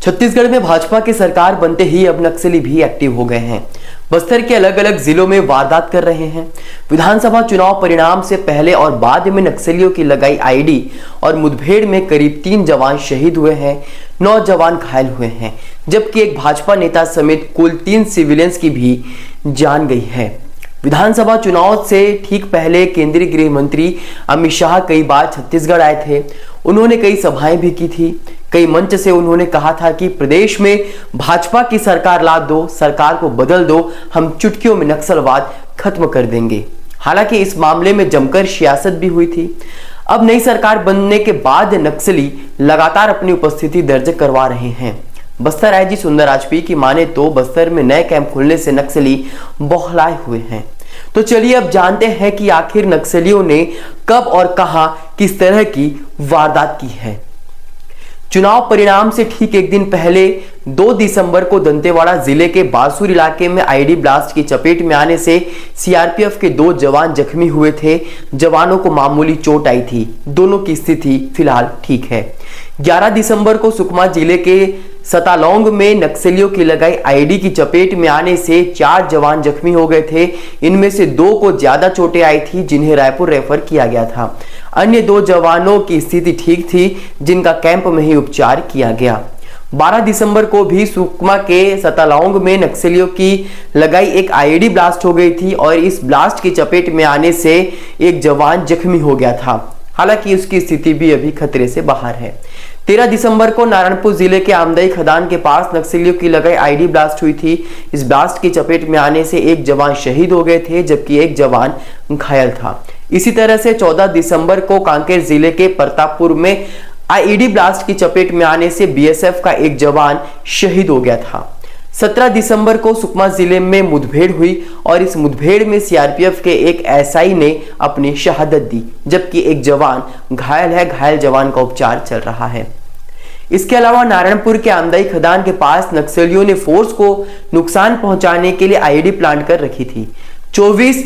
छत्तीसगढ़ में भाजपा की सरकार बनते ही अब नक्सली भी एक्टिव हो गए हैं। बस्तर के अलग अलग जिलों में वारदात कर रहे हैं। विधानसभा चुनाव परिणाम से पहले और बाद में नक्सलियों की लगाई आईडी और मुठभेड़ में करीब 3 जवान शहीद हुए हैं, 9 जवान घायल हुए हैं, जबकि एक भाजपा नेता समेत कुल 3 सिविलियंस की भी जान गई है। विधानसभा चुनाव से ठीक पहले केंद्रीय गृह मंत्री अमित शाह कई बार छत्तीसगढ़ आए थे। उन्होंने कई सभाएं भी की थी। कई मंच से उन्होंने कहा था कि प्रदेश में भाजपा की सरकार ला दो, सरकार को बदल दो, हम चुटकियों में नक्सलवाद खत्म कर देंगे। हालांकि इस मामले में जमकर सियासत भी हुई थी। अब नई सरकार बनने के बाद नक्सली लगातार अपनी उपस्थिति दर्ज करवा रहे हैं। बस्तर आईजी सुंदर राजपी की माने तो बस्तर में नए कैंप खुलने से नक्सली बौखलाए हुए हैं। तो चलिए अब जानते हैं कि आखिर नक्सलियों ने कब और कहां किस तरह की वारदात की है। चुनाव परिणाम से ठीक एक दिन पहले 2 दिसंबर को दंतेवाड़ा जिले के बासुर इलाके में आईडी ब्लास्ट की चपेट में आने से सीआरपीएफ के 2 जवान जख्मी हुए थे। जवानों को मामूली चोट आई थी। दोनों की स्थिति फिलहाल ठीक है। 11 दिसंबर को सुकमा जिले के सतालौंग में नक्सलियों की लगाई आईडी की चपेट में आने से 4 जवान जख्मी हो गए थे। इनमें से 2 को ज्यादा चोटें आई थी, जिन्हें रायपुर रेफर किया गया था। अन्य 2 जवानों की स्थिति ठीक थी, जिनका कैंप में ही उपचार किया गया। 12 दिसंबर को भी सुकमा के सतालौंग में नक्सलियों की लगाई एक आईडी ब्लास्ट हो गई थी और इस ब्लास्ट की चपेट में आने से एक जवान जख्मी हो गया था। हालांकि उसकी स्थिति भी अभी खतरे से बाहर है। 13 दिसंबर को नारायणपुर जिले के आमदई खदान के पास नक्सलियों की लगाई आईडी ब्लास्ट हुई थी। इस ब्लास्ट की चपेट में आने से एक जवान शहीद हो गए थे, जबकि एक जवान घायल था। इसी तरह से 14 दिसंबर को कांकेर जिले के प्रतापपुर में आईडी ब्लास्ट की चपेट में आने से बीएसएफ का एक जवान शहीद हो गया था। 17 दिसंबर को सुकमा जिले में मुठभेड़ हुई और इस मुठभेड़ में सीआरपीएफ के एक एसआई ने अपनी शहादत दी, जबकि एक जवान घायल है। घायल जवान का उपचार चल रहा है। इसके अलावा नारायणपुर के आमदई खदान के पास नक्सलियों ने फोर्स को नुकसान पहुंचाने के लिए आईडी प्लांट कर रखी थी। 24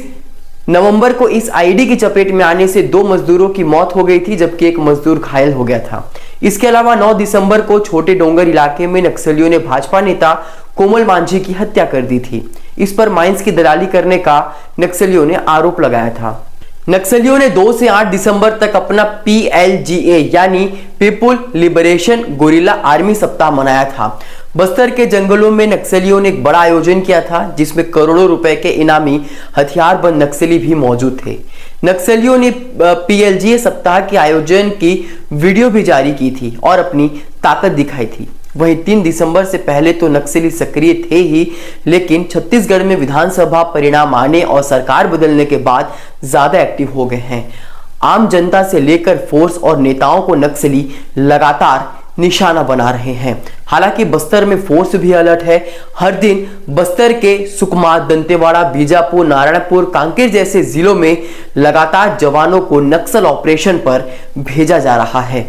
नवंबर को इस आईडी की चपेट में आने से 2 मजदूरों की मौत हो गई थी, जबकि एक मजदूर घायल हो गया था। इसके अलावा 9 दिसंबर को छोटे डोंगर इलाके में नक्सलियों ने भाजपा नेता कोमल मांझी की हत्या कर दी थी। इस पर माइंस की दलाली करने का नक्सलियों ने आरोप लगाया था। नक्सलियों ने 2 से 8 दिसंबर तक अपना PLGA यानी पीपुल लिबरेशन गोरिल्ला आर्मी सप्ताह मनाया था। बस्तर के जंगलों में नक्सलियों ने एक बड़ा आयोजन किया था, जिसमें करोड़ों रुपए के इनामी हथियारबंद नक्सली भी मौजूद थे। नक्सलियों ने PLGA सप्ताह के आयोजन की वीडियो भी जारी की थी और अपनी ताकत दिखाई थी। वहीं 3 दिसंबर से पहले तो नक्सली सक्रिय थे ही, लेकिन छत्तीसगढ़ में विधानसभा परिणाम आने और सरकार बदलने के बाद ज्यादा एक्टिव हो गए हैं। आम जनता से लेकर फोर्स और नेताओं को नक्सली लगातार निशाना बना रहे हैं। हालांकि बस्तर में फोर्स भी अलर्ट है। हर दिन बस्तर के सुकमा, दंतेवाड़ा, बीजापुर, नारायणपुर, कांकेर जैसे जिलों में लगातार जवानों को नक्सल ऑपरेशन पर भेजा जा रहा है।